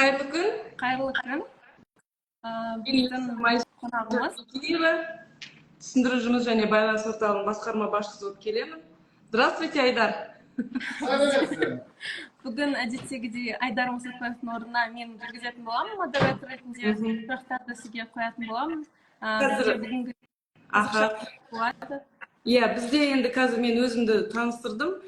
Қайырлы күн. Қайырлы күн. Біздің қонағымыз. Түсіндіру және байланыс орталығының басқарма басшысы болып келемін. Здравствуйте, Айдар. Бүгін әдеттегідей Айдар Мұсатбаевтың орнына мен жүргізетін боламын, модератор ретінде сұрақтарды сізге қоятын боламын. Бізде бүгінгі болады. Бізде енді қазір мен өзімді таныстырдым.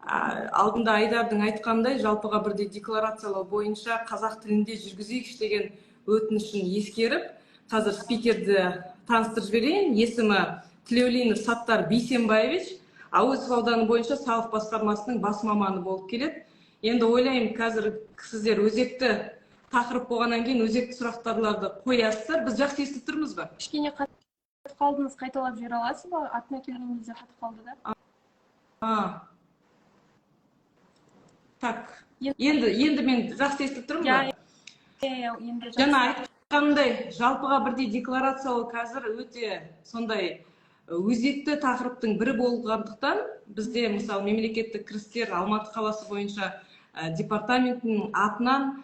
Алдында Айдардың айтқандай, жалпыға бірдей декларациялау бойынша қазақ тілінде жүргізейікші деген өтінішін ескеріп, қазір спикерді таныстырып жіберейін. Есімі Тілеулинов Саттар Бейсенбаевич, Әуезов ауданы бойынша салық басқармасының бас маманы болып келеді. Енді ойлаймын, қазір сіздер өзекті тақырып болғаннан кейін өзекті сұрақтарды қоясыздар. Біз жақсы естіп тұрмыз ба? Кішкене қатып қалдыңыз, қайталап жібере аласыз ба? Атына келген кезде қатып қалды да. Так, енді мен жақсы естіп тұрмын ба? Жаңа айтқандай, жалпыға бірдей декларациялау қазір өте сондай өзекті тақырыптың бірі болғандықтан, бізде мысалы мемлекеттік кірістер Алматы қаласы бойынша департаментінің атынан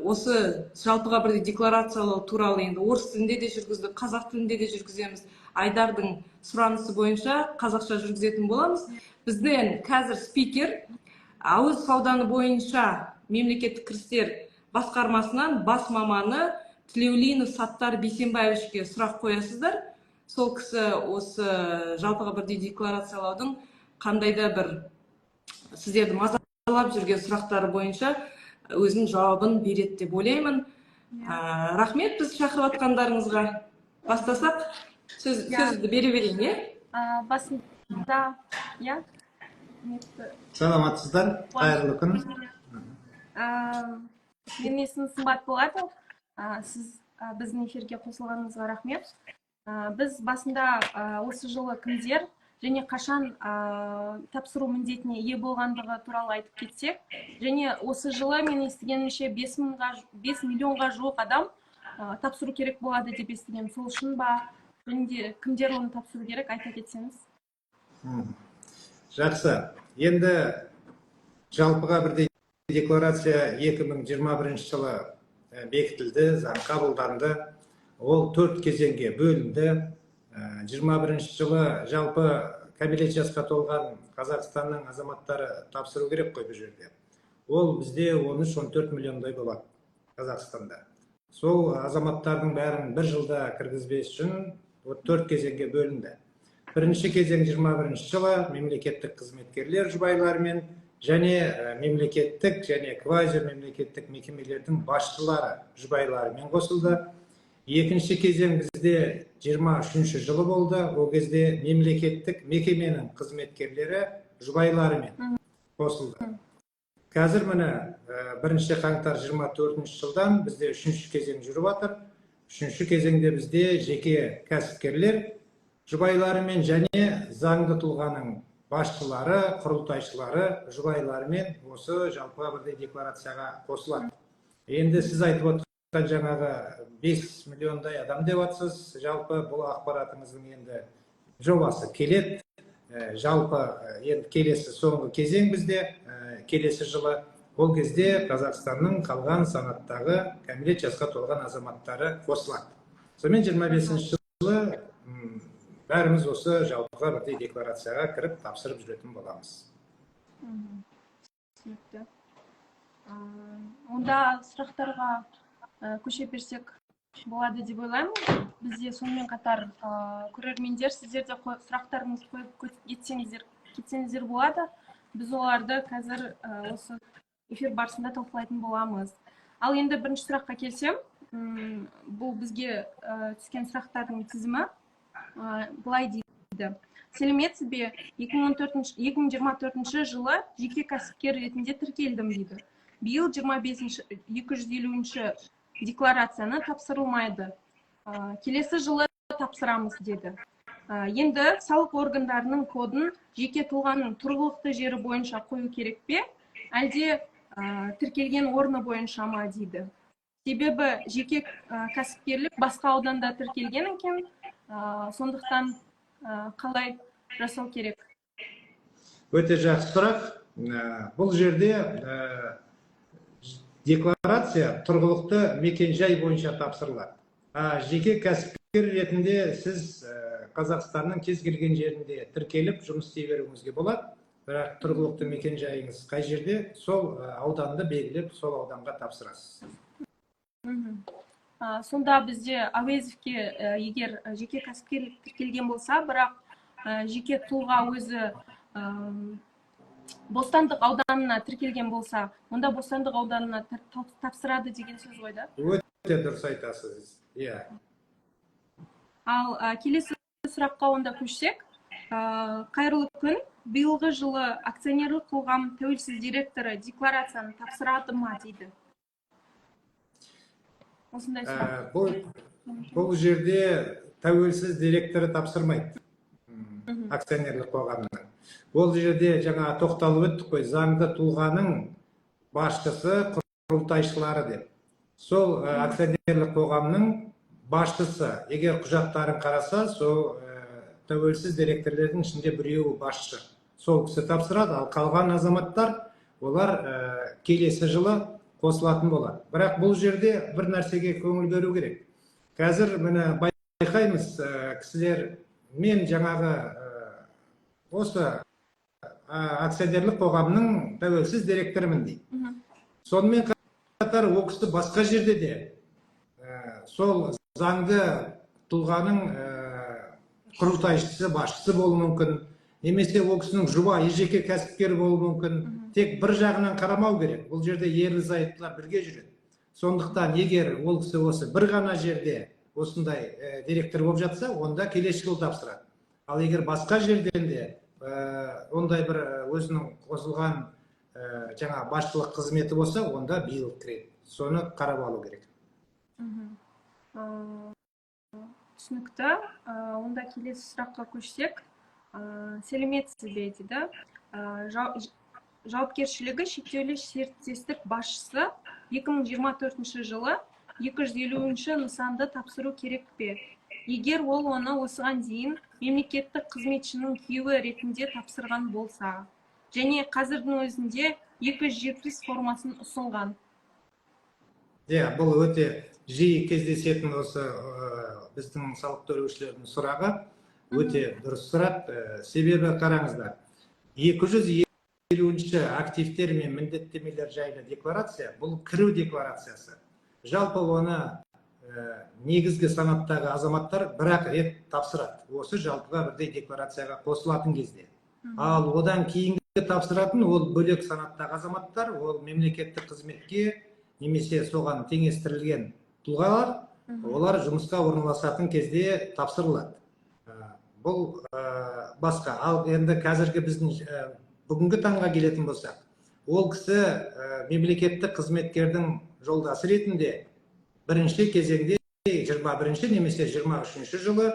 осы жалпыға бірдей декларациялау туралы енді орыс тілінде де жүргізді, қазақ тілінде де жүргіземіз. Айдардың сұранысы бойынша қазақша жүргізетін боламыз. Бізден қазір спикер Әуезов ауданы бойынша мемлекеттік кірістер басқармасынан бас маманы Тілеулинов Саттар Бейсенбаевичке сұрақ қоясыздар. Сол кісі осы жалпыға бірдей декларациялаудың қандай да бір сіздерді мазалап жүрген сұрақтары бойынша өзінің жауабын береді деп ойлаймын. Рахмет, біз шақырып атқандарыңызға. Бастасақ, сөзді бере берейін, Басында, Саламатсыздар, қайырлы күн. Менің есімім Сымбат болады. Сіз біздің эфирге қосылғаныңызға рахмет. Біз басында осы жылы кімдер және қашан тапсыру міндетіне ие болғандығы туралы айтып кетсек, және осы жылы мен естігенімше 5 миллионға жуық адам тапсыру керек болады деп естігем. Сол үшін ба? Және кімдер оны тапсыру керек, айта кетсеңіз. Жақсы. Енді жалпыға бірдей декларация 2021 жылы бекітілді, заң қабылданды. Ол 4 кезеңге бөлінді. 21 жылы жалпы кәмелет жасқа толған Қазақстанның азаматтары тапсыру керек қой бұл жерде. Ол бізде 13-14 миллиондай болады Қазақстанда. Сол азаматтардың бәрін бір жылда кіргізбес үшін 4 кезеңге бөлінді. Бірінші кезең 21 жылы мемлекеттік қызметкерлер жұбайларымен және мемлекеттік және квази-мемлекеттік мекемелердің басшылары жұбайларымен қосылды. Екінші кезең бізде 23 жылы болды. Ол кезде мемлекеттік мекеменің қызметкерлері жұбайларымен қосылды. Қазір міне 1 қаңтар 24 жылдан бізде 3 кезең жүріп жатыр. 3 кезеңде бізде жеке кәсіпкерлер жұбайларымен және заңды тұлғаның басшылары, құрылтайшылары жұбайларымен осы жалпыға бірдей декларацияға қосылады. Енді сіз айтып отырған жаңағы 5 миллиондай адам деп жатсыз. Жалпы бұл ақпаратыңыздың енді жобасы келеді. Жалпы енді келесі соңғы кезең бізде келесі жылы. Ол кезде Қазақстанның қалған санаттағы кәмелет жасқа толған азаматтары қосылады. Сонымен 25 жылы бәріміз осы жалпыға бірдей декларацияға кіріп тапсырып жүретін боламыз. Түсінікті. Онда сұрақтарға көше берсек болады деп ойлаймын. Бізде сонымен қатар көрермендер, сіздер де сұрақтарыңызды қойып кетсеңіздер болады. Біз оларды қазір осы эфир барысында талқылайтын боламыз. Ал енді бірінші сұраққа келсем, бұл бізге түскен сұрақтардың тізімі былай дейді. Сәлеметсіз бе, 2024 жылы жеке кәсіпкер ретінде тіркелдім дейді. Биыл 250-ші декларацияны тапсырылмайды. Келесі жылы тапсырамыз деді. Енді салық органдарының кодын жеке тұлғаның тұрғылықты жері бойынша қою керек пе, әлде тіркелген орны бойынша ма дейді. Себебі жеке кәсіпкерлік басқа ауданда тіркелген екен, сондықтан қалай жасау керек? Өте жақсы сұрақ. Бұл жерде декларация тұрғылықты мекенжай бойынша тапсырылады. Жеке кәсіпкер ретінде сіз Қазақстанның кез келген жерінде тіркеліп жұмыс істей беруіңізге болады. Бірақ тұрғылықты мекенжайыңыз қай жерде, сол ауданды белгілеп, сол ауданға тапсырасыз. Сонда бізде әуезовке егер жеке кәсіпкерлік тіркелген болса, бірақ жеке тұлға өзі Бостандық ауданына тіркелген болса, онда Бостандық ауданына тапсырады деген сөз ғой да? Өте дұрыс айтасыз. Иә. Ал келесі сұраққа онда көшсек, қайырлы күн, биылғы жылы акционерлік қоғам тәуелсіз директоры декларацияны тапсырады ма дейді. Осындай сұрақ. Бұл жерде тәуелсіз директоры тапсырмайды акционерлік қоғамның. Ол жерде жаңа тоқталып өттік қой, заңды тұлғаның басшысы, құрылтайшылары деп. Сол акционерлік қоғамның басшысы, егер құжаттарын қараса, сол тәуелсіз директорлердің ішінде біреуі басшы. Сол кісі тапсырады, ал қалған азаматтар, олар келесі жылы қосылатын болады. Бірақ бұл жерде бір нәрсеге көңіл беру керек. Қазір міне байқаймыз, кісілер, мен жаңағы осы акционерлік қоғамның тәуелсіз директорымын дейді. Сонымен қатар ол кісі басқа жерде де сол заңды тұлғаның құрылтайшысы, басшысы болуы мүмкін, немесе ол кісінің жұбайы жеке кәсіпкер болуы мүмкін. Тек бір жағынан қарамау керек. Бұл жерде ерлі-зайыптылар бірге жүреді. Сондықтан егер ол кісі осы бір ғана жерде осындай директор болып жатса, онда келесі жылы тапсырады. Ал егер басқа жерден де ондай бір өзінің қосылған жаңа басшылық қызметі болса, онда биыл кіреді. Соны қарап алу керек. Түсінікті. Онда келесі сұраққа көшсек, сәлеметсіз бе дейді. Жауапкершілігі шектеулі серіктестік басшысы 2024 жылы 250-ші нысанды тапсыру керек пе? Егер ол оны осыған дейін мемлекеттік қызметшінің күйеуі ретінде тапсырған болса, және қазірдің өзінде 270 формасын ұсынған. Бұл өте жиі кездесетін осы біздің салық төлеушілердің сұрағы, өте дұрыс сұрақ. Себебі қараңыздар, 250-ші активтер мен міндеттемелер жайлы декларация, бұл кіру декларациясы. Жалпы оны негізгі санаттағы азаматтар бір-ақ рет тапсырады. Осы жалпыға бірдей декларацияға қосылатын кезде. Ал одан кейінгі тапсыратын ол бөлек санаттағы азаматтар, ол мемлекеттік қызметке немесе соған теңестірілген тұлғалар, олар жұмысқа орналасатын кезде тапсырылады. Бұл басқа. Ал енді қазіргі біздің бүгінгі таңға келетін болсақ, ол кісі мемлекеттік қызметкердің жолдасы ретінде бірінші кезеңде 21-ші немесе 23-ші жылы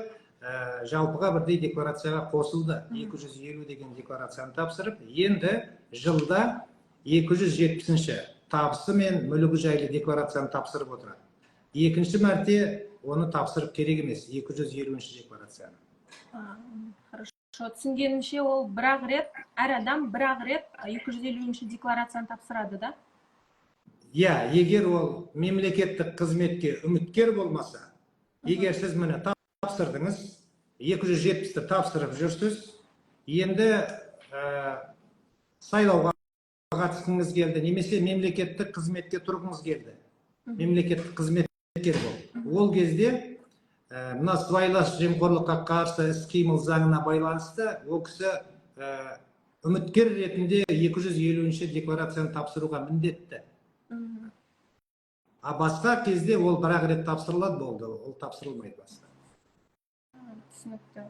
жалпыға бірдей декларацияға қосылды. 250 деген декларацияны тапсырып, енді жылда 270-ші табысы мен мүлігі жайлы декларацияны тапсырып отырады. Екінші мәрте оны тапсырып керек емес, 250-ші декларацияны. Хорошо. Түсінгенімше ол бір-ақ рет, әр адам бір-ақ рет 250-ші декларацияны тапсырады, да? Егер ол мемлекеттік қызметке үміткер болмаса, егер сіз мені тапсырдыңыз, 270-ті тапсырып жүрсіз, енді сайлауға қатысқыңыз келді, немесе мемлекеттік қызметке тұрғыңыз келді, мемлекеттік қызметкер бол. Ол кезде мына сыбайлас жемқорлыққа қарсы іс-қимыл заңына байланысты ол кісі үміткер ретінде 250-ші декларацияны тапсыруға міндетті. А басқа кезде ол бір-ақ рет тапсырылады, болды, ол тапсырылмайды басқа. Түсінікті.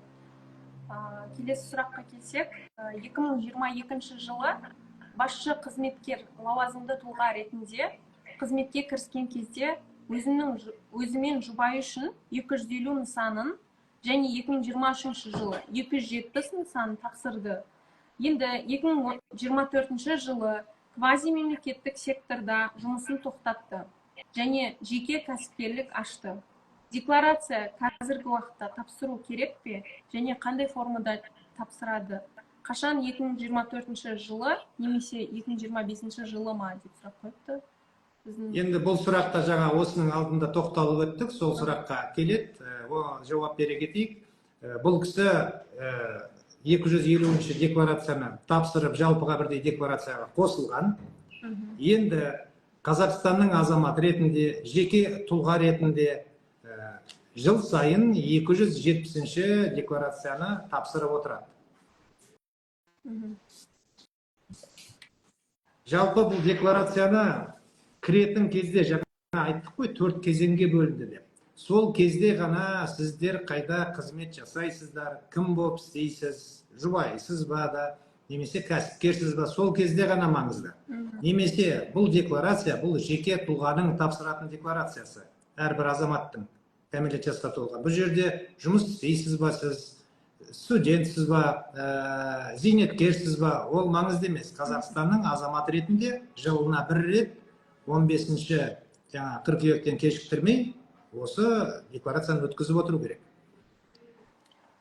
Келесі сұраққа келсек, 2022 жылы басшы қызметкер лауазымды тұлға ретінде қызметке кіріскен кезде өзімен жұбайы үшін 250 нысанын және 2023 жылы 270 нысанын тапсырды. Енді 2024 жылы квазимемлекеттік секторда жұмысын тоқтатты және жеке кәсіпкерлік ашты. Декларация қазіргі уақытта тапсыру керек пе және қандай формада тапсырады? Қашан 2024 жылы немесе 2025 жылы ма деп сұрақ қойыпты. Енді бұл сұрақта жаңа осының алдында тоқталып өттік, сол сұраққа келеді. Жауап бере кетейік. Бұл кісі 250-ші декларацияны тапсырып, жалпыға бірдей декларацияға қосылған. Енді Қазақстанның азамат ретінде, жеке тұлға ретінде жыл сайын 270-ші декларацияны тапсырып отырады. Жалпы бұл декларацияны кіретін кезде жаңа айттық қой, 4 кезеңге бөлінді деп. Сол кезде ғана сіздер қайда қызмет жасайсыздар, кім болып істейсіз, жұбайсыз ба да, немесе кәсіпкерсіз ба, сол кезде ғана маңызды. Немесе бұл декларация, бұл жеке тұлғаның тапсыратын декларациясы, әрбір азаматтың кәмелет жасқа толған. Бұл жерде жұмыс істейсіз ба сіз, студентсіз ба, зейнеткерсіз ба, ол маңызды емес. Қазақстанның азамат ретінде жылына бір рет 15-ші қыркүйектен кешіктірмей осы декларацияны өткізіп отыру керек.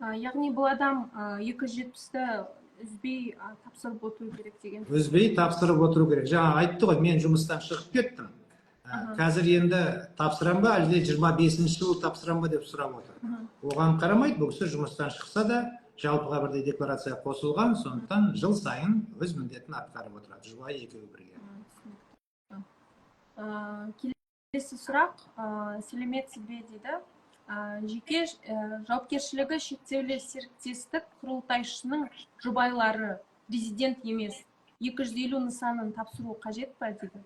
Яғни бұл адам 270-ті үзбей тапсырып отыру керек деген. Үзбей тапсырып отыру керек. Жаңа айтты ғой, мен жұмыстан шығып кеттім. Қазір енді тапсырам ба, әлде 25-ші жылы тапсырам ба деп сұрап отыр. Оған қарамайды, бұл кісі жұмыстан шықса да жалпыға бірдей декларация қосылған, сондықтан жыл сайын өз міндетін атқарып отырады. Жұбайы екеуі бірге. Келесі сұрақ, сәлеметсіз бе дейді. Жеке жауапкершілігі шектеулі серіктестік құрылтайшысының жұбайлары резидент емес, 250 нысанын тапсыру қажет па дейді?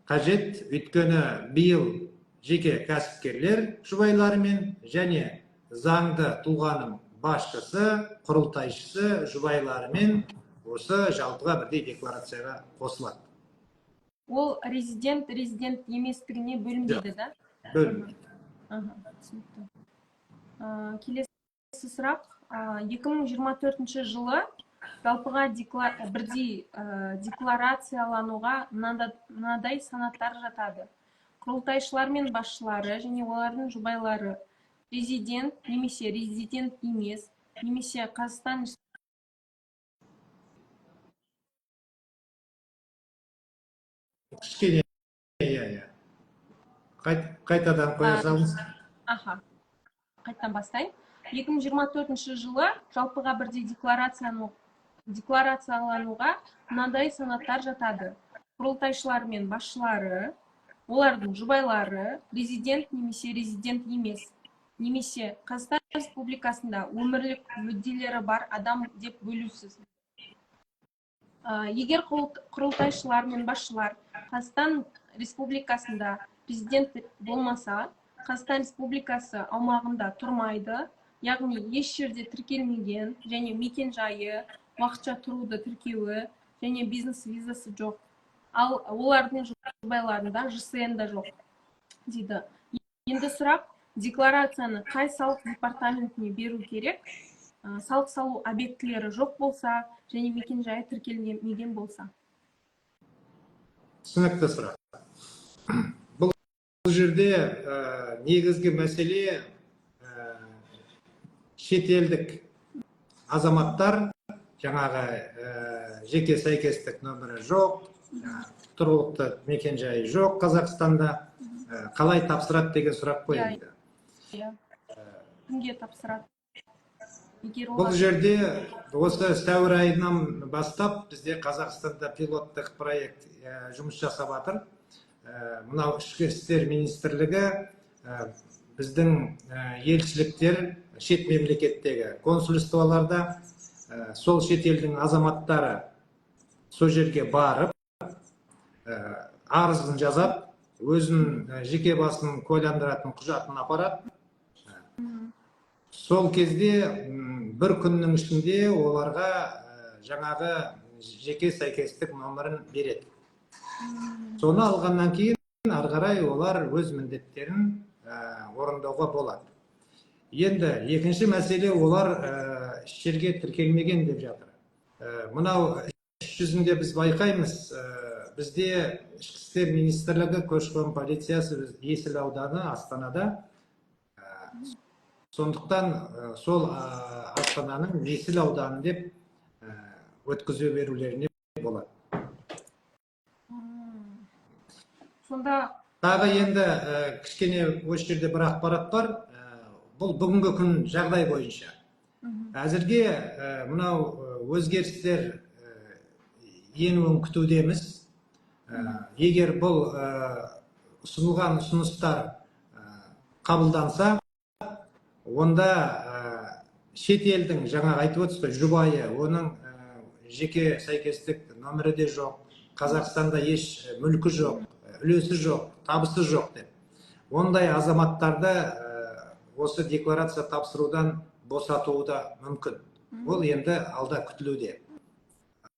Қажет, өйткені биыл жеке кәсіпкерлер жұбайларымен және заңды тұлғаның басшысы, құрылтайшысы жұбайларымен осы жалпыға бірдей декларацияға қосылады. Ол резидент еместігіне бөлінбейді, да? Бөлінбейді. Келесі сұрақ, 2024 жылы жалпыға бірдей декларациялануға мынадай санаттар жатады. Құрылтайшылар мен басшылары және олардың жұбайлары резидент немесе резидент емес, немесе Қазақстан Кішкене, қайтадан қоя салыңыз. Қайттан бастайын. 2024 жылы жалпыға бірдей декларациялануға мынадай санаттар жатады. Құрылтайшылар мен басшылары, олардың жұбайлары, резидент немесе резидент емес, немесе Қазақстан Республикасында өмірлік мүдделері бар адам деп бөлусіз. Егер құрылтайшылар мен басшылар Қазақстан Республикасында президент болмаса, Қазақстан Республикасы аумағында тұрмайды, яғни еш жерде тіркелмеген және мекен жайы, уақытша тұруды тіркеуі және бизнес визасы жоқ. Ал олардың жұбайларында ЖСН да жоқ дейді. Енді сұрақ, декларацияны қай салық департаментіне беру керек? Салық салу объектілері жоқ болса және мекен жайы тіркелмеген болса. Түсінікті сұрақ. Бұл жерде негізгі мәселе шетелдік азаматтар жаңағы жеке сәйкестік нөмірі жоқ, тұрғылықты мекен жайы жоқ Қазақстанда, қалай тапсырады деген сұрақ қойылды. Кімге тапсырады? Бұл жерде осы сәуір айынан бастап бізде Қазақстанда пилоттық проект жұмыс жасап жатыр. Мынау ішкі істер министрлігі біздің елшіліктер шет мемлекеттегі консульстволарда сол шетелдің азаматтары сол жерге барып арызын жазап, өзін жеке басын куәландыратын құжатын апарады. Сол кезде бір күннің ішінде оларға жаңағы жеке сәйкестік номерін береді. Соны алғаннан кейін ары қарай олар өз міндеттерін орындауға болады. Енді екінші мәселе, олар жерге тіркелмеген деп жатыр. Мынау іс жүзінде біз байқаймыз, бізде ішкі істер министрлігі, көші-қон полициясы Есіл ауданы Астанада. Сондықтан сол Астананың Есіл ауданы деп өткізе берулеріне болады. сонда тағы енді кішкене осы жерде бір ақпарат бар. Бұл бүгінгі күн жағдай бойынша. Әзірге мынау өзгерістер енуін күтудеміз. Егер бұл ұсынылған ұсыныстар қабылданса, онда шет елдің, жаңа айтып отырсыз, жұбайы, оның жеке сәйкестік нөмірі де жоқ, Қазақстанда еш мүлкі жоқ, үлесі жоқ, табысы жоқ деп. Ондай азаматтарды осы декларация тапсырудан босатуы да мүмкін. Ол енді алда күтілуде.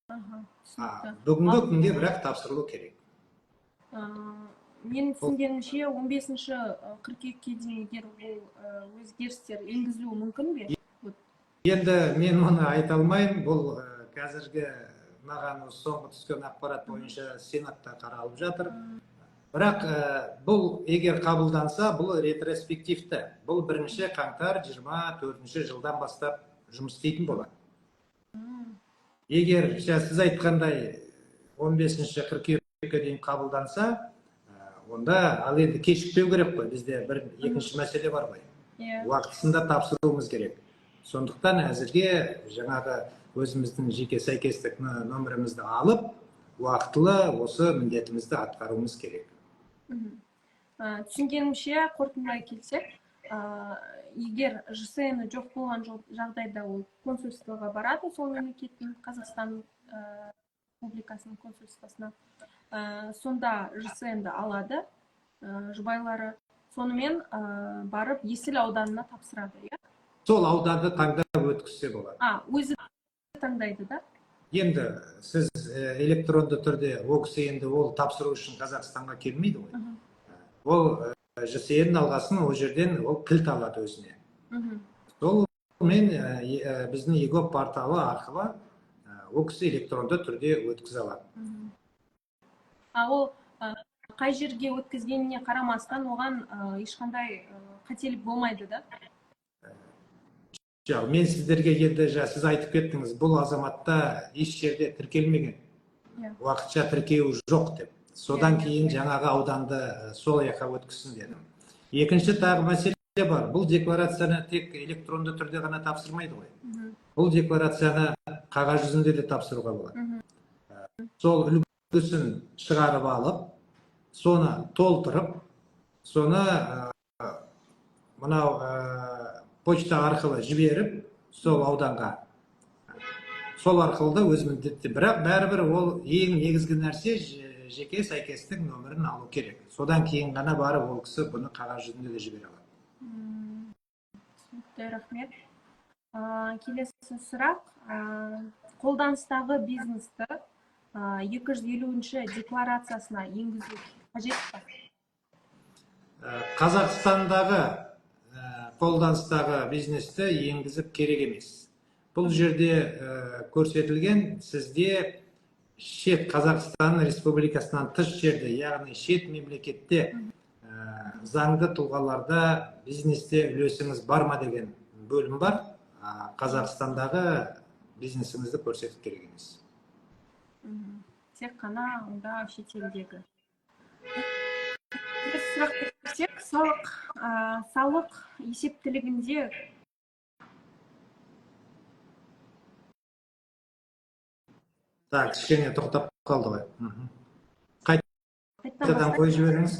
Бүгінгі күнге бірақ тапсырылу керек. Мен түсінгенімше 15-ші қыркүйекке дейін егер бұл өзгерістер енгізілуі мүмкін бе? Енді мен оны айта алмаймын. Бұл қазіргі маған соңғы түскен ақпарат бойынша Сенатта қаралып жатыр. Бірақ бұл егер қабылданса, бұл ретроспективті. Бұл 1 қаңтар 24 жылдан бастап жұмыс істейтін болады. Егер сіз айтқандай 15-ші қыркүйекке дейін қабылданса, онда ал енді кешікпеу керек қой. Бізде екінші мәселе бар ғой. Уақытысында тапсыруымыз керек. Сондықтан әзірге жаңағы өзіміздің жеке сәйкестік нөмірімізді алып, уақытылы осы міндетімізді атқаруымыз керек. Түсінгенімше, қорытындылай келсек, егер ЖСН жоқ болған жағдайда ол консульствоға барады, сол мемлекеттің, Қазақстан Республикасының консульствосына. Сонда ЖСН-ді алады, жұбайлары. Сонымен барып Есіл ауданына тапсырады, иә? Сол ауданды таңдап өткізсе болады. Өзі таңдайды, да? Енді сіз электронды түрде енді ол тапсыру үшін Қазақстанға келмейді ғой. Ол ЖСН алғасын, ол жерден ол кілт алады өзіне. Сол мен біздің ЕГОП порталы арқылы ол кісі электронды түрде өткізе алады. Ол қай жерге өткізгеніне қарамастан оған ешқандай қателік болмайды, да? Мен сіздерге енді сіз айтып кеттіңіз, бұл азаматта еш жерде тіркелмеген, уақытша тіркеу жоқ деп. Содан кейін жаңағы ауданды сол жаққа өткізсін дедім. Екінші тағы мәселе бар. Бұл декларацияны тек электронды түрде ғана тапсырмайды ғой. Бұл декларацияны қағаз жүзінде де тапсыруға болады. Сол үлгісін шығарып алып, соны толтырып, соны мынау почта арқылы жіберіп, сол ауданға. Сол арқылы да өз міндетті. Бірақ бәрібір ол ең негізгі нәрсе жеке сәйкестік нөмірін алу керек. Содан кейін ғана барып ол кісі бұны қағаз жүзінде де жібере алады. Түсінікті, рахмет. Келесі сұрақ. Қолданыстағы бизнесті 250-ші декларациясына енгізу қажет па? Қазақстандағы қолданыстағы бизнесті енгізіп керек емес. Бұл жерде көрсетілген, сізде шет Қазақстан Республикасынан тыс жерде, яғни шет мемлекетте заңды тұлғаларда бизнесте үлесіңіз бар ма деген бөлім бар. Қазақстандағы бизнесіңізді көрсетіп керек емес. Тек қана онда шетелдегі. Сұрақ берсек, салық есептілігінде кішкене тоқтап қалды ғой. Қайтадан қойып жіберіңіз.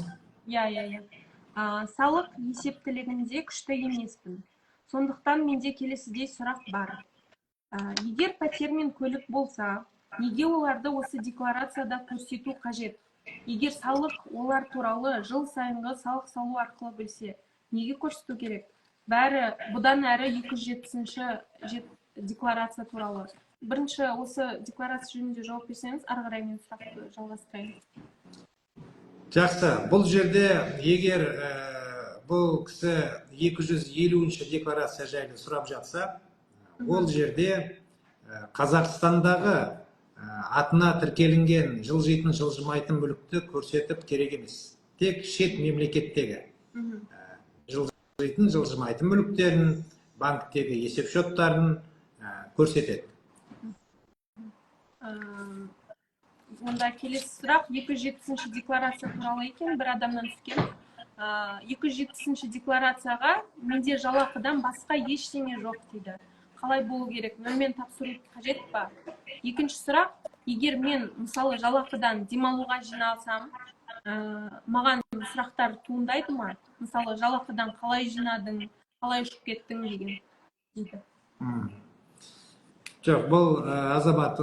Салық есептілігінде күшті емеспін. Сондықтан менде келесідей сұрақ бар. Егер пәтер мен көлік болса, неге оларды осы декларацияда көрсету қажет? Егер салық олар туралы жыл сайынғы салық салу арқылы білсе, неге көрсету керек? Бәрі бұдан әрі 207-ші декларация туралы. Бірінші осы декларация жөнінде жауап берсеңіз, ары қарай мен сұрақты жалғастырайын. Жақсы, бұл жерде егер бұл кісі 250-ші декларация жайлы сұрап жатса, ол жерде Қазақстандағы атына тіркелінген жылжитын, жылжымайтын мүлікті көрсетіп керек емес. Тек шет мемлекеттегі жылжитын, жылжымайтын мүліктерін, банктегі есеп шоттарын көрсетеді. онда келесі сұрақ 207-ші декларация туралы екен, бір адамнан түскен. 207-ші декларацияға менде жалақыдан басқа ештеңе жоқ дейді. Қалай болу керек? Нөлмен тапсыру қажет па? Екінші сұрақ, егер мен мысалы жалақыдан демалуға жиналсам, маған сұрақтар туындайды ма? Мысалы жалақыдан қалай жинадың, қалай ұшып кеттің деген дейді. Жоқ, бұл азамат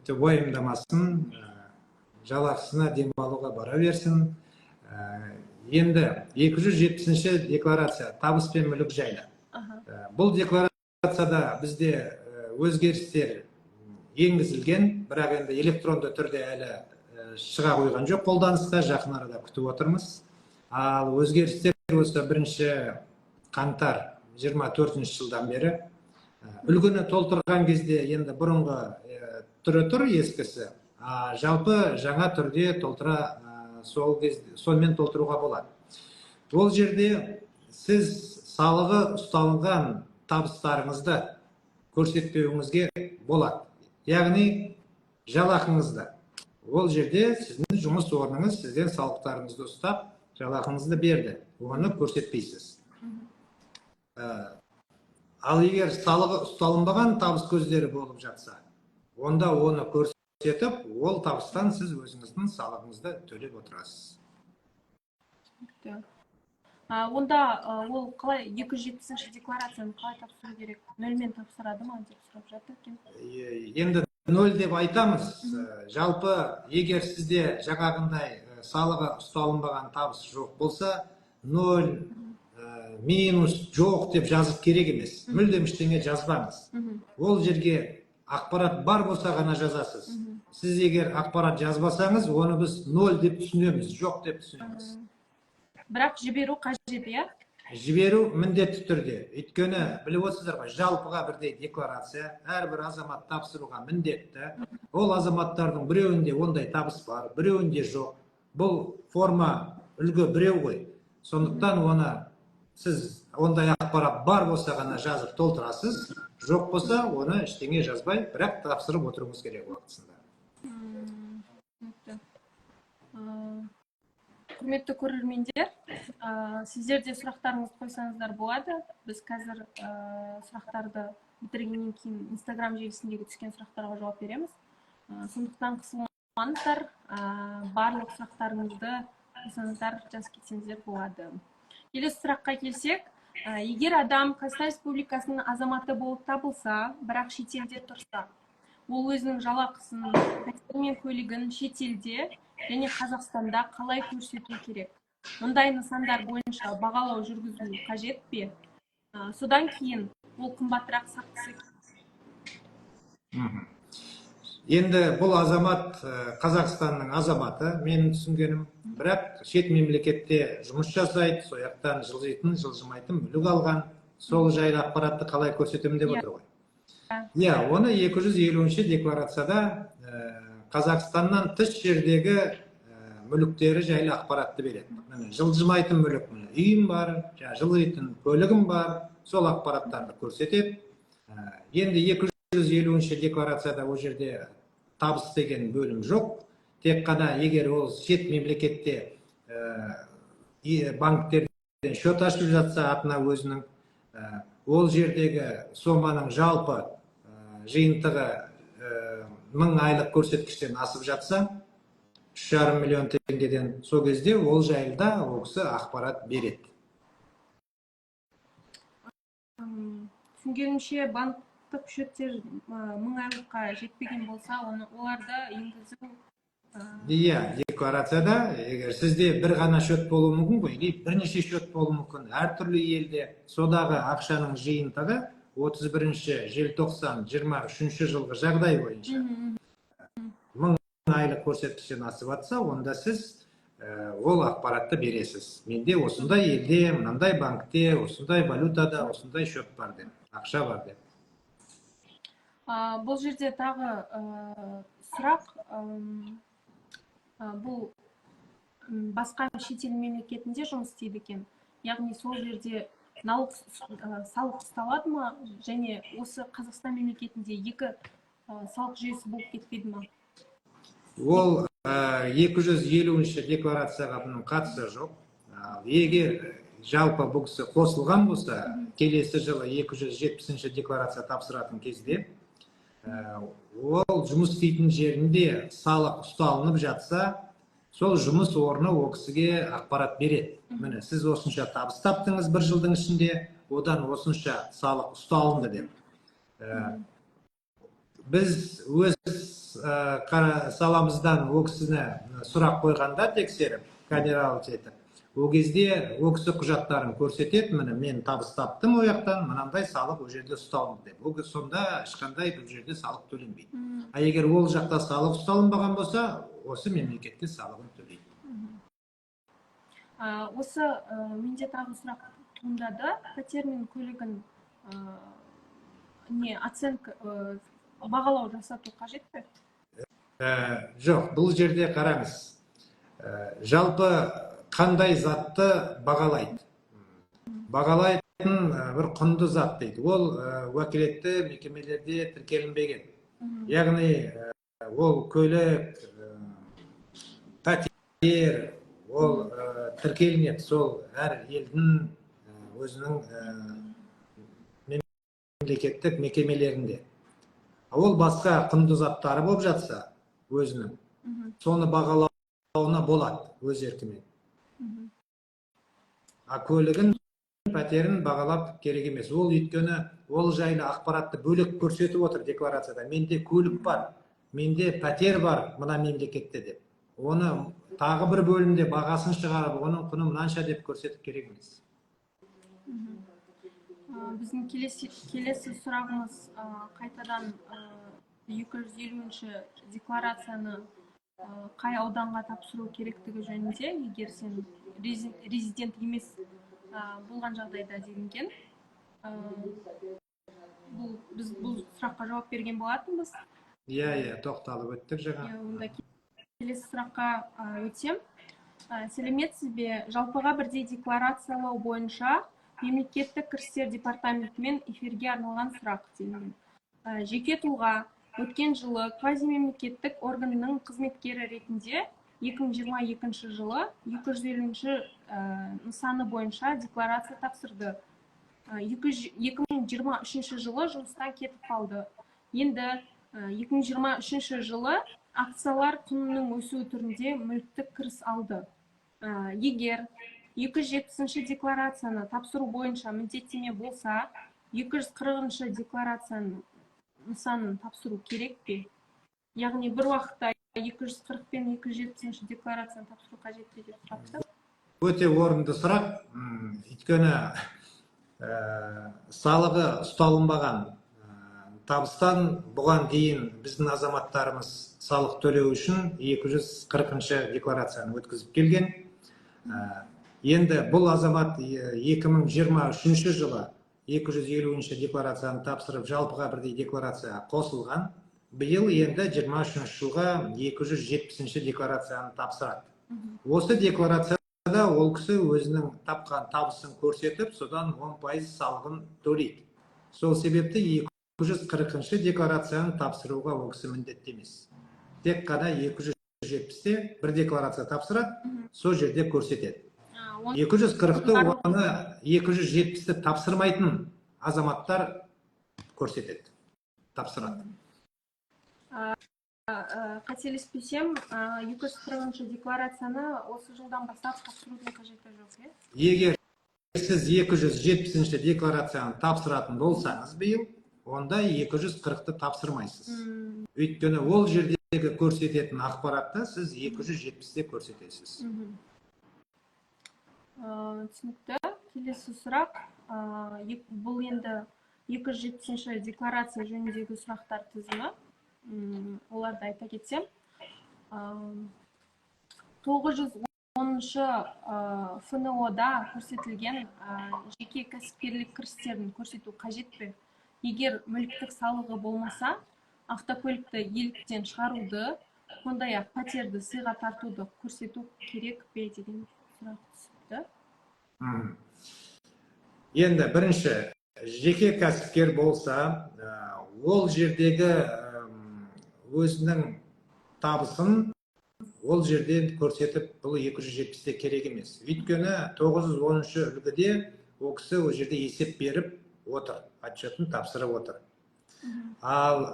уайымдамасын, жалақысына демалуға бара берсін. Енді 270-ші декларация табыс пен мүлік жайлы. Бұл декларацияда бізде өзгерістер енгізілген, бірақ енді электронды түрде әлі шыға қойған жоқ, қолданысқа жақын арада күтіп отырмыз. Ал өзгерістер осы 1-ші қаңтар 24-ші жылдан бері үлгіні толтырған кезде енді бұрынғы түрі тұр, ескісі, жалпы жаңа түрде толтыра сонымен толтыруға болады. Ол жерде сіз салығы ұсталынған табыстарыңызды көрсетпеуіңізге болады. Яғни жалақыңызды. Ол жерде сіздің жұмыс орныңыз сізден салықтарыңызды ұстап, жалақыңызды берді. Оны көрсетпейсіз. Ал егер салығы ұсталынбаған табыс көздері болып жатса, онда оны көрсетіп, ол табыстан сіз өзіңіздің салығыңызды төлеп отырасыз. Онда ол қалай 207-ші декларацияны қалай тапсыру керек? Нөлмен тапсырады ма деп сұрап жатыр екен. Енді нөл деп айтамыз. Жалпы егер сізде жаңағындай салығы ұсталынбаған табыс жоқ болса, 0, минус, жоқ деп жазып керек емес. Мүлдем ештеңе жазбаңыз. Ол жерге ақпарат бар болса ғана жазасыз. Сіз егер ақпарат жазбасаңыз, оны біз 0 деп түсінеміз, жоқ деп түсінеміз. Бірақ жіберу қажет, иә? Жіберу міндетті түрде. Өйткені біліп отырсыздар ғой, жалпыға бірдей декларация, әрбір азамат тапсыруға міндетті. Ол азаматтардың біреуінде ондай табыс бар, біреуінде жоқ. Бұл форма үлгі біреу ғой. Сондықтан оны сіз ондай ақпарат бар болса ғана жазып толтырасыз, жоқ болса оны ештеңе жазбай, бірақ тапсырып отыруыңыз керек уақытысында. Құрметті көрермендер, сіздер де сұрақтарыңызды қойсаңыздар болады. Біз қазір сұрақтарды бітіргеннен кейін Instagram желісіндегі түскен сұрақтарға жауап береміз. Сондықтан қысылмаңыздар, барлық сұрақтарыңызды қойсаңыздар, жазып кетсеңіздер болады. Келесі сұраққа келсек, егер адам Қазақстан Республикасының азаматы болып табылса, бірақ шетелде тұрса, ол өзінің жалақысын, пәтер мен көлігін шетелде және Қазақстанда қалай көрсету керек? Мұндай нысандар бойынша бағалау жүргізу қажет пе? Содан кейін ол қымбатырақ сатысы. Енді бұл азамат Қазақстанның азаматы, менің түсінгенім, бірақ шет мемлекетте жұмыс жасайды, сояқтан жылжитын, жылжымайтын мүлік алған, сол жайлы ақпаратты қалай көрсетемін деп отыр ғой. Оны 250-ші декларацияда Қазақстаннан тыс жердегі мүліктері жайлы ақпаратты береді. Жылжымайтын мүлік, үйім бар, жылжитын көлігім бар, сол ақпараттарды көрсетеді. Енді 250-ші декларацияда ол жерде табыс деген бөлім жоқ. Тек қана егер ол шет мемлекетте банктерден шот ашып жатса атына өзінің, ол жердегі соманың жалпы жиынтығы 1000 айлық көрсеткіштен асып жатса, 3,5 миллион теңгеден, сол кезде ол жайлы ол кісі ақпарат береді. Түсінгенімше, банктық шөттер 1000 айлыққа жетпеген болса, оларды енгізу... Декларацияда, егер сізде бір ғана шөт болуы мүмкін ғой, бірнеше шөт болуы мүмкін. Әртүрлі елде содағы ақшаның жиынтығы 31-ші желтоқсан 23-ші жылғы жағдай бойынша 1000 айлық көрсеткіштен асып жатса, онда сіз ол ақпаратты бересіз. Менде осындай елде, мынандай банкте, осындай валютада, осындай шөт бар деп, ақша бар деп. Бұл жерде тағы сұрақ, бұл басқа шетел мемлекетінде жұмыс істейді екен. Яғни сол жерде салық ұсталады ма, және осы Қазақстан мемлекетінде екі салық жүйесі болып кетпейді ма? Ол 250-ші декларацияға бұның қатысы жоқ. Егер жалпы бұл кісі қосылған болса, келесі жылы 270-ші декларация тапсыратын кезде, ол жұмыс істейтін жерінде салық ұсталынып жатса, сол жұмыс орны ол кісіге ақпарат береді. Міне, сіз осынша табыс таптыңыз бір жылдың ішінде, одан осынша салық ұсталынды деп. Біз өз саламыздан ол кісіні сұрақ қойғанда тексеріп, кадрлық етіп, ол кезде ол кісі құжаттарын көрсетеді, міне мен табыс таптым ол жақтан, мынандай салық ол жерде ұсталынды деп. Ол сонда ешқандай бұл жерде салық төленбейді. А егер ол жақта салық ұсталынбаған болса, осы мемлекетке салығын төлейді. Осы менде тағы сұрақ туындады. Пәтер мен көлігін оценка бағалау жасату қажет пе? Жоқ, бұл жерде қараңыз. Жалпы қандай затты бағалайды? Бағалайтын бір құнды зат дейді. Ол уәкілетті мекемелерде тіркелінбеген. Яғни ол көлік, пәтер, ол тіркелінеді. Сол әр елдің өзінің мемлекеттік мекемелерінде. Ол басқа құнды заттары болып жатса, өзінің, соны бағалауына болады өз еркімен. А көлігін, пәтерін бағалап керек емес. Ол өйткені ол жайлы ақпаратты бөлек көрсетіп отыр декларацияда. Менде көлік бар, менде пәтер бар мына мемлекетте деп. Оны тағы бір бөлімде бағасын шығарып, оның құны мынанша деп көрсетіп керек емес. Біздің келесі сұрағымыз қайтадан 250-ші декларацияны қай ауданға тапсыру керектігі жөнінде, егер сен резидент емес болған жағдайда делінген. Біз бұл сұраққа жауап берген болатынбыз. Иә, тоқталып өттік жаңа. Онда келесі сұраққа өтсем. Сәлеметсіз бе? Жалпыға бірдей декларациялау бойынша мемлекеттік кірістер департаментімен эфирге арналған сұрақ делінген. Жеке тұлға өткен жылы квазимемлекеттік органның қызметкері ретінде 2022 жылы 250-ші нысаны бойынша декларация тапсырды. 2023 жылы жұмыстан кетіп қалды. Енді 2023 жылы акциялар құнының өсуі түрінде мүліктік кіріс алды. Егер 270-ші декларацияны тапсыру бойынша міндеттеме болса, 240-ші декларацияны нысанын тапсыру керек пе? Яғни бір уақытта 240 пен 270-ші декларацияны тапсыру қажет пе деп сұрапты. Өте орынды сұрақ. Өйткені салығы ұсталынбаған табыстан бұған дейін біздің азаматтарымыз салық төлеу үшін 240-ші декларацияны өткізіп келген. Енді бұл азамат 2023 жылы 250-ші декларацияны тапсырып, жалпыға бірдей декларация қосылған. Биыл енді 23 жылға 270-ші декларацияны тапсырады. Осы декларацияда ол кісі өзінің тапқан табысын көрсетіп, содан 10% салығын төлейді. Сол себепті 240-ші декларацияны тапсыруға ол кісі міндетті емес. Тек қана 270-те бір декларация тапсырады, сол жерде көрсетеді. 240-ті оны 270-ті тапсырмайтын азаматтар көрсетеді, тапсырады. Қателеспесем, 240-ші декларацияны осы жылдан бастап тапсырудың қажеті жоқ, е? Егер сіз 270-ші декларацияны тапсыратын болсаңыз биыл, онда 240-ті тапсырмайсыз. Өйткені ол жердегі көрсететін ақпаратты сіз 270-те көрсетесіз. Түсінікті. Келесі сұрақ. Бұл енді 270-ші декларация жөніндегі сұрақтар тізімі. Оларды айта кетсем. 910-шы ФНО-да көрсетілген жеке кәсіпкерлік кірістерін көрсету қажет пе? Егер мүліктік салығы болмаса, автокөлікті иеліктен шығаруды, сондай-ақ пәтерді сыйға тартуды көрсету керек пе деген сұрақ түсіпті. Енді бірінші, жеке кәсіпкер болса, ол жердегі өзінің табысын ол жерден көрсетіп, бұл 270-те керек емес. Өйткені 910-шы үлгіде ол кісі ол жерде есеп беріп отыр, отчетін тапсырып отыр. Ал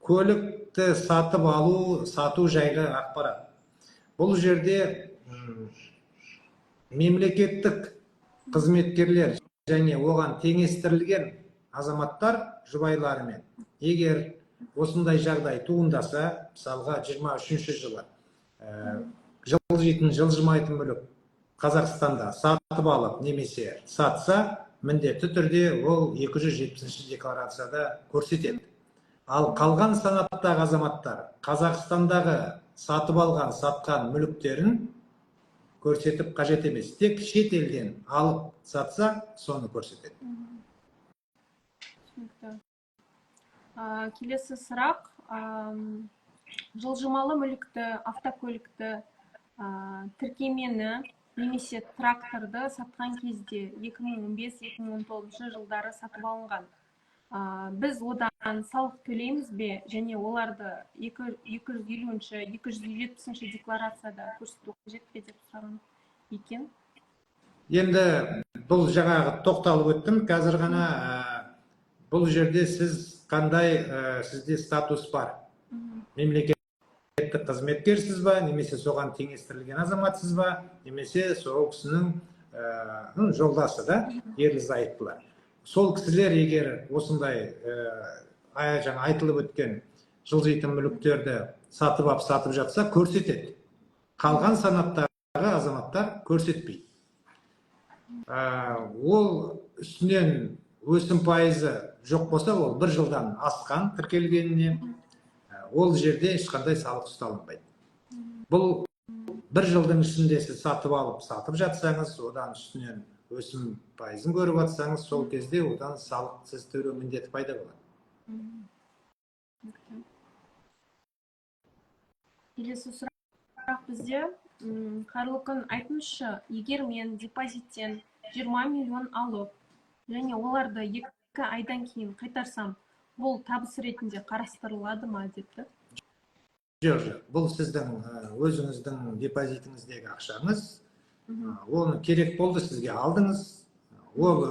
көлікті сатып алу, сату жайлы ақпарат. Бұл жерде мемлекеттік қызметкерлер және оған теңестірілген азаматтар жұбайларымен, егер осындай жағдай туындаса, мысалға 23-ші жылы жылжитын, жылжымайтын мүлік Қазақстанда сатып алып немесе сатса, міндетті түрде ол 270-ші декларацияда көрсетеді. Ал қалған санаттағы азаматтар Қазақстандағы сатып алған, сатқан мүліктерін көрсетіп қажет емес. Тек шет елден алып сатса, соны көрсетеді. Келесі сұрақ, жылжымалы мүлікті, автокөлікті, тіркемені немесе тракторды сатқан кезде 2015-2019 жылдары сатып алынған. Біз одан салық төлейміз бе, және оларды 250-ші, 270-ші декларацияда көрсету қажет пе деп сұраған екен. Енді бұл жаңағы тоқталып өттім, қазір ғана бұл жерде сіз қандай сізде статус бар? Мемлекеттік қызметкерсіз ба, немесе соған теңестірілген азаматсыз ба, немесе сол кісінің жолдасы да, ерлі-зайыптылар. Сол кісілер егер осындай жаңа айтылып өткен жылжитын мүліктерді сатып алып сатып жатса, көрсетеді. Қалған санаттағы азаматтар көрсетпейді. Ол үстінен өсім пайызы жоқ болса, ол 1 жылдан асқан тіркелгеніне, ол жерде ешқандай салық ұсталынбайды. Бұл 1 жылдың ішінде сіз сатып алып сатып жатсаңыз, одан үстінен өсім пайызын көріп жатсаңыз, сол кезде одан салық сіз төлеу міндеті пайда болады. Келесі сұрақ бізде, қайырлы күн, айтыңызшы, егер мен депозиттен 20 миллион алып, және оларды 2 айдан кейін қайтарсам, бұл табыс ретінде қарастырылады ма депті? Жоқ, бұл сіздің өзіңіздің депозитіңіздегі ақшаңыз, оны керек болды, сізге алдыңыз, ол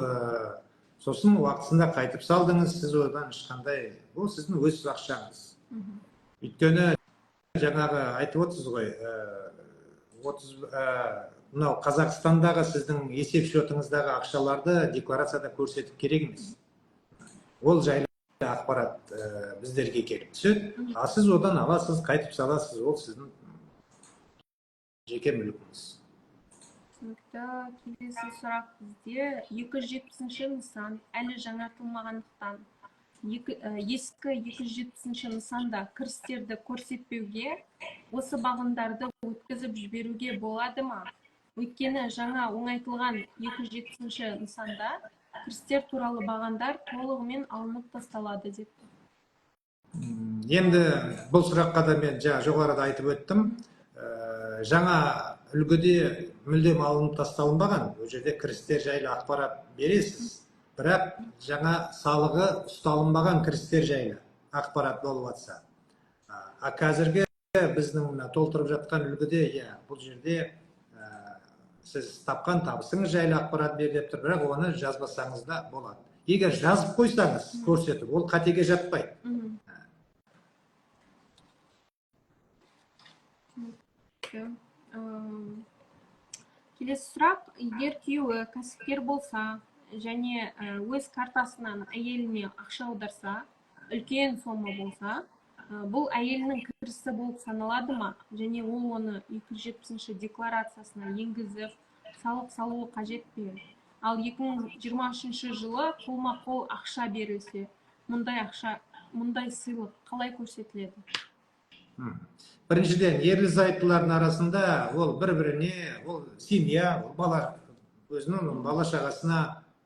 сосын уақытысында қайтып салдыңыз, сіз одан ешқандай, ол сіздің өз ақшаңыз. Өйткені жаңағы айтып отырсыз ғой, мынау Қазақстандағы сіздің есеп шотыңыздағы ақшаларды декларацияда көрсетіп керек емес. Ол жайлы ақпарат біздерге келіп түседі, а сіз одан аласыз, қайтып саласыз, ол сіздің жеке мүлкіңіз. Келесі сұрақ бізде, 270-ші нысан әлі жаңартылмағандықтан, ескі 270-ші нысанда кірістерді көрсетпеуге, осы бағындарды өткізіп жіберуге болады ма? Өйткені жаңа оңайтылған 270-ші нысанда кірістер туралы бағандар толығымен алынып тасталады деп. Енді бұл сұраққа да мен жоғарыда айтып өттім. Жаңа үлгіде мүлдем алынып тасталынбаған, ол жерде кірістер жайлы ақпарат бересіз. Бірақ жаңа салығы ұсталынбаған кірістер жайлы ақпарат болып жатса. А қазіргі біздің толтырып жатқан үлгіде, бұл жерде сіз тапқан табысыңыз жайлы ақпарат бер деп тұр, бірақ оны жазбасаңыз да болады. Егер жазып қойсаңыз, көрсетіп, ол қатеге жатпайды. Келесі сұрақ, егер күйеуі кәсіпкер болса және өз картасынан әйеліне ақша аударса, үлкен сома болса, бұл әйелінің кірісі болып саналады ма? Және ол оны 270-ші декларациясына енгізіп, салық салуы қажет пе? Ал 2023 жылы қолма-қол ақша берілсе, мұндай сыйлық қалай көрсетіледі? Біріншіден, ерлі-зайыптылардың арасында ол бір-біріне, ол семья, бала, өзінің бала-шағасына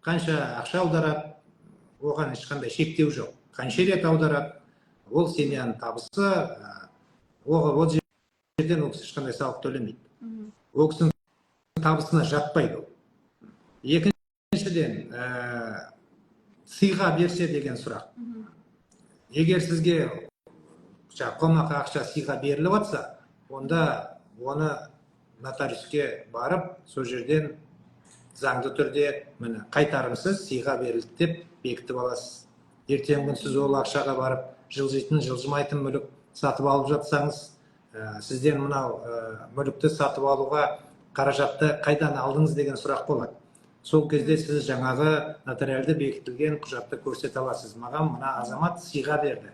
қанша ақша аударады, оған ешқандай шектеу жоқ. Қанша рет аударады, ол семьяның табысы, ол жерден ол ешқандай салық төлемейді. Ол кісінің табысына жатпайды. Екіншіден, сыйға берсе деген сұрақ. Егер сізге қолма-қол ақша сыйға беріліп жатса, онда оны нотариуске барып, сол жерден заңды түрде міне қайтарымсыз сыйға берілді деп бекітіп аласыз. Ертеңгі күн сіз ол ақшаға барып, жылжитын, жылжымайтын мүлік сатып алып жатсаңыз, сізден мынау мүлікті сатып алуға қаражатты қайдан алдыңыз деген сұрақ болады. Сол кезде сіз жаңағы нотариалды бекітілген құжатты көрсете аласыз. Маған мына азамат сыйға берді.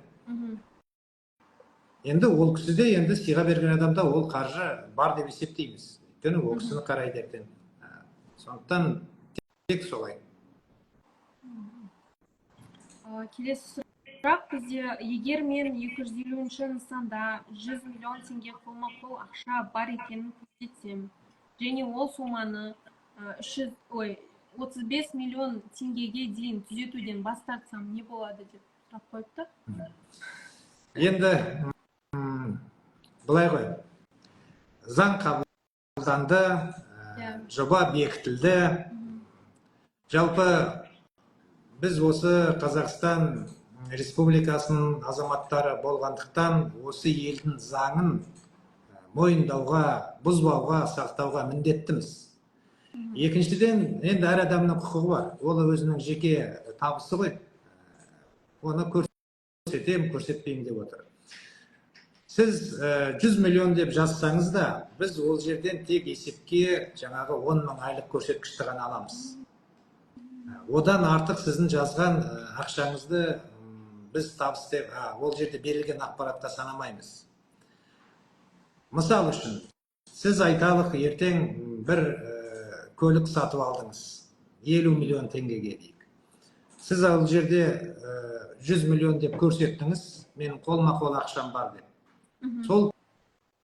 Енді ол кісіде, енді сыйға берген адамда ол қаржы бар деп есептейміз. Өйткені ол кісіні қарайды ертең. Сондықтан тек солай. Келесі сұрақ бізде, егер мен 250 нысанда 100 миллион теңге қолма-қол ақша бар екенін көрсетсем, және ол соманы 35 миллион теңгеге дейін түзетуден бас тартсам, не болады деп сұрақ қойыпты. Енді былай ғой, заң қабылданды, жоба бекітілді. Жалпы біз осы Қазақстан Республикасының азаматтары болғандықтан, осы елдің заңын мойындауға, бұзбауға, сақтауға міндеттіміз. Екіншіден, енді әр адамның құқығы бар. Ол өзінің жеке табысы ғой. Оны көрсетем, көрсетпеймін деп отыр. Сіз 100 миллион деп жазсаңыз да, біз ол жерден тек есепке жаңағы 10 мың айлық көрсеткішті ғана аламыз. Одан артық сіздің жазған ақшаңызды біз табыс деп, ол жерде берілген ақпаратта санамаймыз. Мысал үшін, сіз айталық ертең бір көлік сатып алдыңыз, 50 миллион теңгеге дейік. Сіз ол жерде 100 миллион деп көрсеттіңіз, менің қолма-қол ақшам бар деп. Сол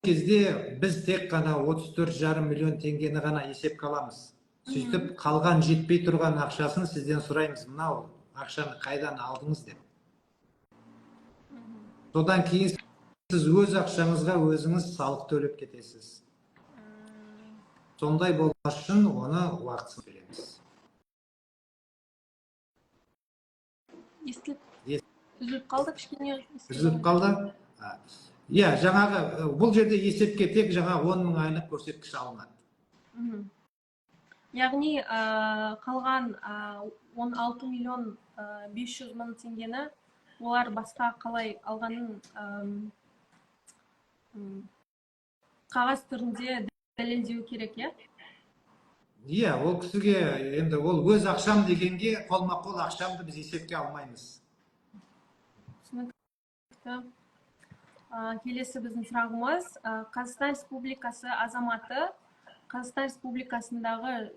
кезде біз тек қана 34,5 миллион теңгені ғана есепке аламыз. Сөйтіп, қалған жетпей тұрған ақшасын сізден сұраймыз, мынау ақшаны қайдан алдыңыз деп. Содан кейін сіз өз ақшаңызға өзіңіз салық төлеп кетесіз. Сондай болмас үшін оны уақытсын береміз. Үзіліп қалды кішкене. Үзіліп қалды? Иә, жаңағы бұл жерде есепке тек жаңа 10 мың айлық көрсеткіш алынады. Яғни қалған 16 миллион 500 мың теңгені олар басқа қалай алғанын қағаз түрінде дәлелдеу керек, иә? Иә, ол кісіге енді ол өз ақшам дегенге қолма-қол ақшамды біз есепке алмаймыз. Түсінікті. Келесі біздің сұрағымыз, Қазақстан Республикасы азаматы Қазақстан Республикасындағы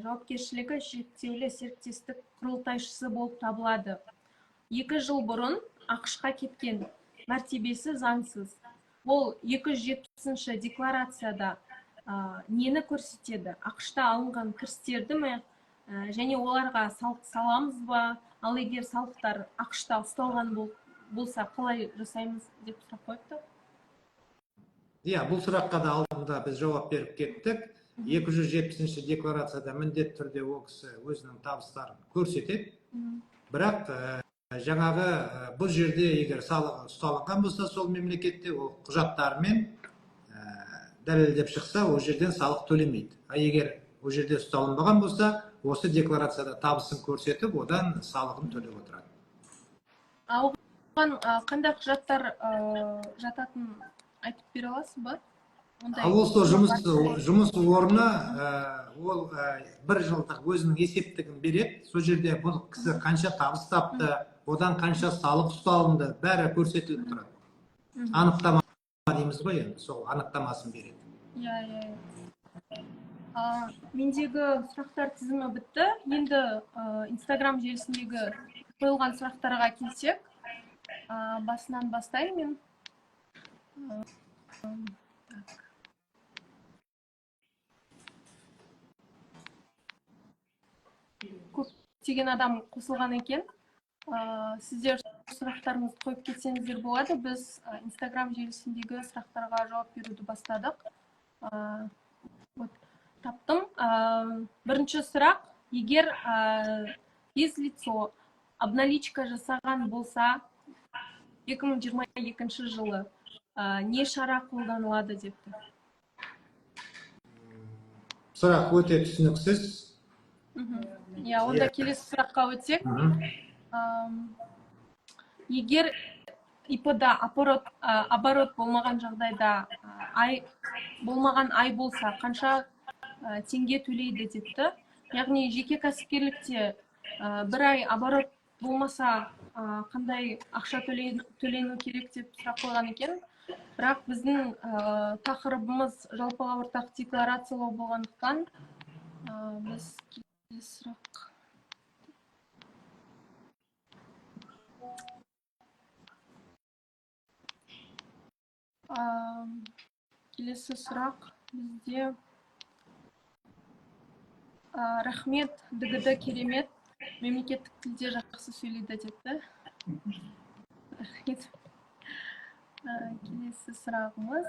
жауапкершілігі шектеулі серіктестік құрылтайшысы болып табылады. 2 жыл бұрын ақш-қа кеткен, мәртебесі заңсыз. Ол 270-ші декларацияда нені көрсетеді? ақш-та алынған кірістерді ме? Және оларға салық саламыз ба? Ал егер салықтар ақш-та ұсталған болса, қалай жасаймыз деп сұрақ қойыпты? Иә, бұл сұраққа да алдында біз жауап беріп кеттік. 270-ші декларацияда міндетті түрде ол кісі өзінің табыстарын көрсетеді. Бірақ жаңағы бұл жерде егер салық ұсталынған болса, сол мемлекетте ол құжаттармен дәлелдеп шықса, ол жерден салық төлемейді. Егер ол жерде ұсталынбаған болса, осы декларацияда табысын көрсетіп, одан салығын төлеп отырады. Оған қандай құжаттар жататын айтып бере аласыз ба? Осы жұмыс орны ол бір жылдық өзінің есептігін береді. Сол жерде бұл кісі қанша табыс тапты, одан қанша салық ұсталынды, бәрі көрсетіліп тұрады. Анықтама дейміз ғой, енді сол анықтамасын береді. Мендегі сұрақтар тізімі бітті. Енді Instagram желісіндегі қойылған сұрақтарға келсек, басынан бастаймын. Көптеген адам қосылған екен. Сіздер сұрақтарыңызды қойып кетсеңіздер болады. Біз Instagram желісіндегі сұрақтарға жауап беруді бастадық. Таптым. Бірінші сұрақ, егер физлицо обналичка жасаған болса 2022 жылы не шара қолданылады депті. Сұрақ өте түсініксіз. Онда келесі сұраққа өтсек. Егер ИП-да оборот болмаған жағдайда болмаған ай болса, қанша теңге төлейді депті. Яғни жеке кәсіпкерлікте бір ай оборот болмаса, қандай ақша төлену керек деп сұрақ қойған екен. Бірақ біздің тақырыбымыз жалпыға ортақ декларациялау болғандықтан, біз келесі сұрақ. Келесі сұрақ бізде рахмет, ДГД керемет, мемлекеттік тілде жақсы сөйлейді депті. Рахмет. Келесі сұрағымыз.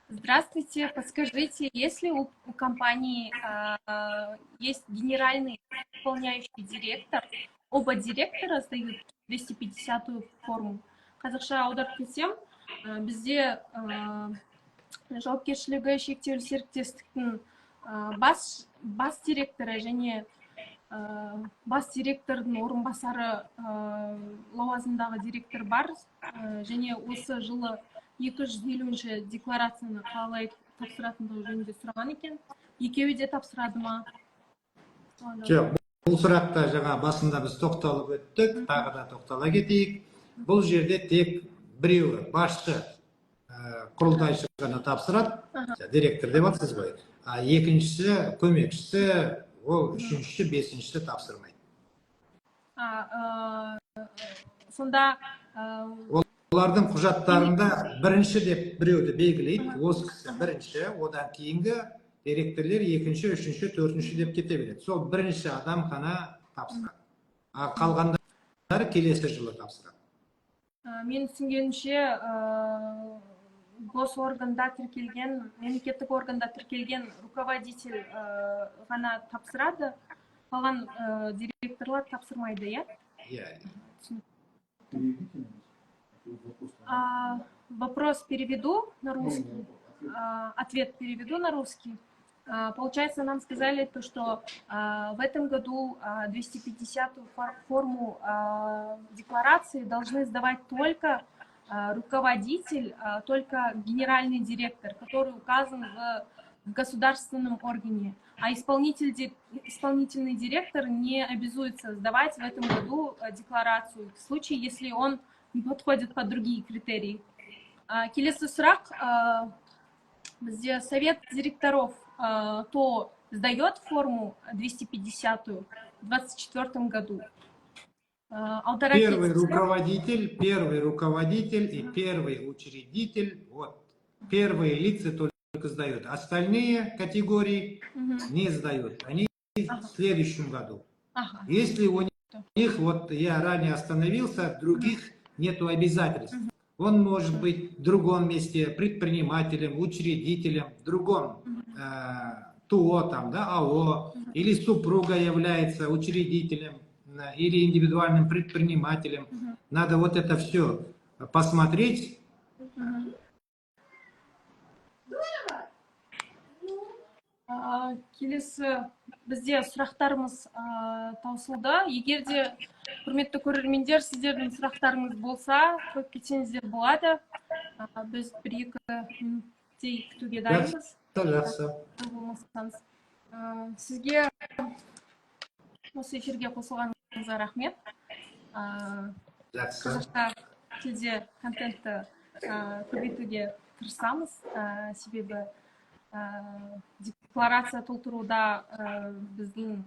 Здравствуйте, подскажите, если у компании есть генеральный исполняющий директор, оба директора сдают 250-ю форму. Қазақша аударып кетсем, бізде жауапкершілігі шектеулі серіктестіктің бас директоры және бас директордың орынбасары лауазымдағы директор бар, және осы жылы 250-ші декларацияны қалай тапсыратындығы жөнінде сұраған екен. Екеуі де тапсырады ма? Жоқ, бұл сұрақта жаңа басында біз тоқталып өттік, тағы да тоқтала кетейік. Бұл жерде тек біреуі басшы құрылтайшы ғана тапсырады, директор деп атсыз ғой. Екіншісі, көмекшісі, ол үшіншісі, бесіншісі тапсырмайды. Сонда олардың құжаттарында бірінші деп біреуді белгілейді, осы кісі бірінші, одан кейінгі директорлер екінші, үшінші, төртінші деп кете береді. Сол бірінші адам ғана тапсырады. Қалғандары келесі жылы тапсырады. Мен түсінгенімше, гос органда тіркелген, мемлекеттік органда тіркелген руководитель ғана тапсырады, қалған директорлар тапсырмайды, иә? Вопрос переведу на русский, ответ переведу на русский. Получается, нам сказали, что в этом году 250-ю форму декларации должны сдавать только руководитель, только генеральный директор, который указан в государственном органе. А исполнительный директор не обязуется сдавать в этом году декларацию, в случае, если он не подходит под другие критерии. Келесі сұрақ, бізде совет директоров то сдает форму 250-ю в 2024 году. Первый руководитель и первый учредитель, вот, первые лица только сдают. Остальные категории не сдают. Они в следующем году. Если у них, вот я ранее остановился, других нету обязательств. Он может быть в другом месте предпринимателем, учредителем, в другом ТО, там, да, АО, или супруга является учредителем, или индивидуальным предпринимателем. Надо вот это все посмотреть. Келесі бізде сұрақтарымыз таусылды. Егер де құрметті көрермендер, сіздердің сұрақтарыңыз болса, қойып кетсеңіздер болады. Біз 1-2 минуттей күтуге дайынбыз. Сізге осы эфирге қосылғаныңызға рахмет. Қазақша тілде контентті көбейтуге тырысамыз, себебі декларация толтыруда біздің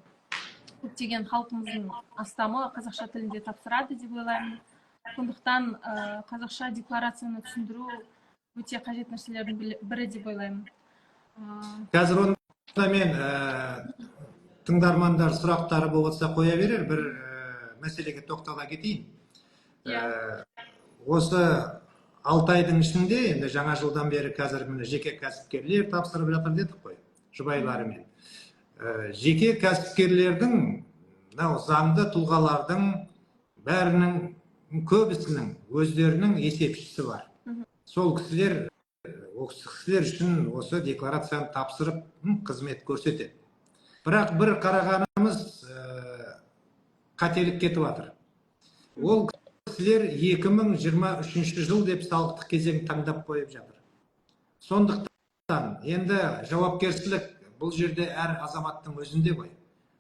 көптеген халқымыздың астамы қазақша тілінде тапсырады деп ойлаймын. Сондықтан қазақша декларацияны түсіндіру өте қажет нәрселердің бірі деп ойлаймын. Қазір онда мен тыңдармандар сұрақтары болса қоя берер, бір мәселеге тоқтала кетейін. Осы 6 айдың ішінде, енді жаңа жылдан бері қазір жеке кәсіпкерлер тапсырып жатыр дедік қой, жұбайларымен. Жеке кәсіпкерлердің, заңды тұлғалардың бәрінің көбісінің өздерінің есепшісі бар. Сол кісілер үшін осы декларацияны тапсырып қызмет көрсетеді. Бірақ бір қарағанымыз қателік кетіп жатыр. Ол кісілер 2023 жыл деп салықтық кезең таңдап қойып жатыр. Сондықтан енді жауапкершілік бұл жерде әр азаматтың өзінде ғой.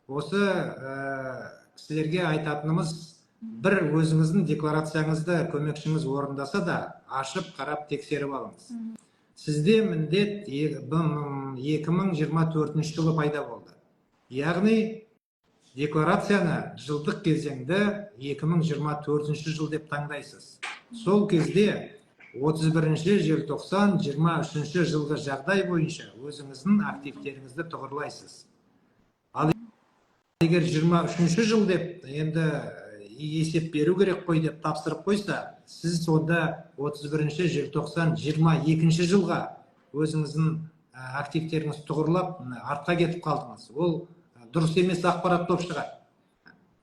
Осы сіздерге айтатынымыз, бір өзіңіздің декларацияңызды көмекшіңіз орындаса да ашып қарап тексеріп алыңыз. Сізде міндет 2024 жылы пайда болды. Яғни декларацияны жылдық кезеңді 2024 жыл деп таңдайсыз. Сол кезде 31 желтоқсан 23 жылғы жағдай бойынша өзіңіздің активтеріңізді тұғырлайсыз. Ал егер 23 жыл деп енді есеп беру керек қой деп тапсырып қойса, сіз сонда 31 желтоқсан 22 жылға өзіңіздің активтеріңіз тұғырлап артқа кетіп қалдыңыз. Ол дұрыс емес ақпарат болып шығады.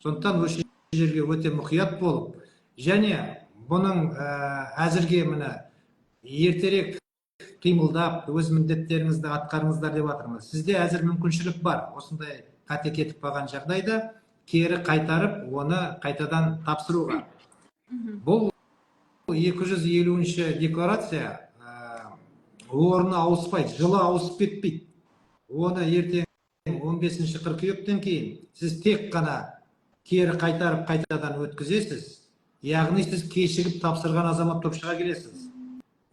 Сондықтан осы жерге өте мұқият болып, және бұның әзірге міне ертерек қимылдап, өз міндеттеріңізді атқарыңыздар деп жатырмыз. Сізде әзір мүмкіншілік бар. Осындай қате кетіп қалған жағдайда кері қайтарып, оны қайтадан тапсыруға. Бұл 250-ші декларация орны ауыспайды, жылы ауысып кетпейді. Оны ертең 15-ші қыркүйектен кейін сіз тек қана кері қайтарып қайтадан өткізесіз. Яғни сіз кешігіп тапсырған азамат болып шыға келесіз.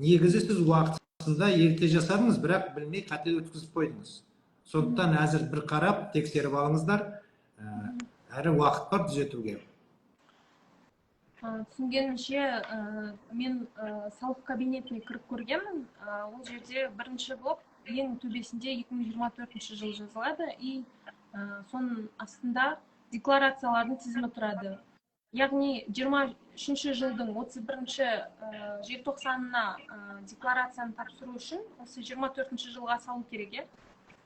Негізі сіз уақытысында ерте жасадыңыз, бірақ білмей қате өткізіп қойдыңыз. Сондықтан әзір бір қарап тексеріп алыңыздар. Әрі уақыт бар түзетуге. Түсінгенімше, мен салық кабинетіне кіріп көргенмін. Ол жерде бірінші болып ең төбесінде 2024 жыл жазылады, и соның астында декларациялардың тізімі тұрады. Яғни 23 жылдың 31 желтоқсанына декларацияны тапсыру үшін осы 24 жылға салу керек,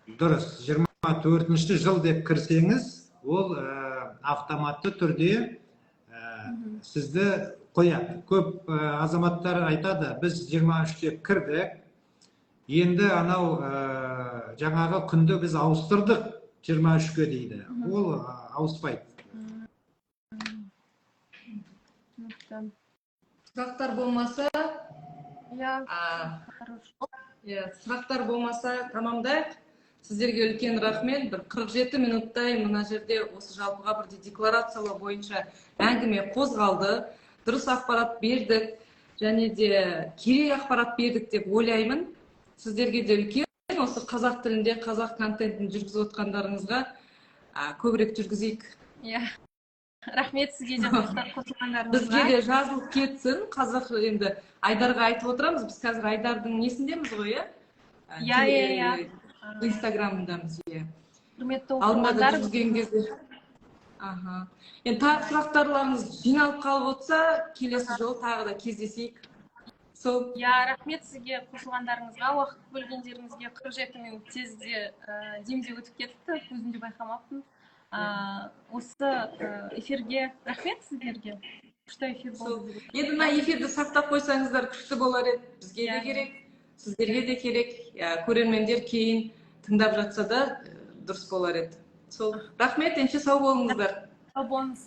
Дұрыс, 24 жыл деп кірсеңіз, ол автоматты түрде сізді қояды. Көп азаматтар айтады, біз 23-те кірдік, енді анау жаңағы күнді біз ауыстырдық 23-ке дейді. Ол ауыспайды. Сұрақтар болмаса, сұрақтар болмаса тамамдайық. Сіздерге үлкен рахмет. Бір 47 минуттай мына жерде осы жалпыға бірдей декларациялау бойынша әңгіме қозғалды. Дұрыс ақпарат бердік, және де керек ақпарат бердік деп ойлаймын. Сіздерге де үлкен осы қазақ тілінде қазақ контентін жүргізіп отқандарыңызға көбірек жүргізейік. Рахмет сізге де қосылғандарыңызға. Бізге де жазылып кетсін. Қазақ енді Айдарға айтып отырамыз. Біз қазір Айдардың несіндеміз ғой, Инстаграмындамыз, Құрметті оқырмандар. Енді тағы сұрақтарларыңыз жиналып қалып отырса, келесі жолы тағы да кездесейік. Рахмет сізге қосылғандарыңызға, уақыт бөлгендеріңізге. 47 минут тезде демде өтіп кетті, көзімде байқамаппын. Осы эфирге рахмет сіздерге. Күшті эфир болды. Енді мына эфирді сақтап қойсаңыздар күшті болар еді. Бізге де керек, сіздерге де керек. Көрермендер кейін тыңдап жатса да дұрыс болар еді. Рахмет, сау болыңыздар. Сау болыңыз.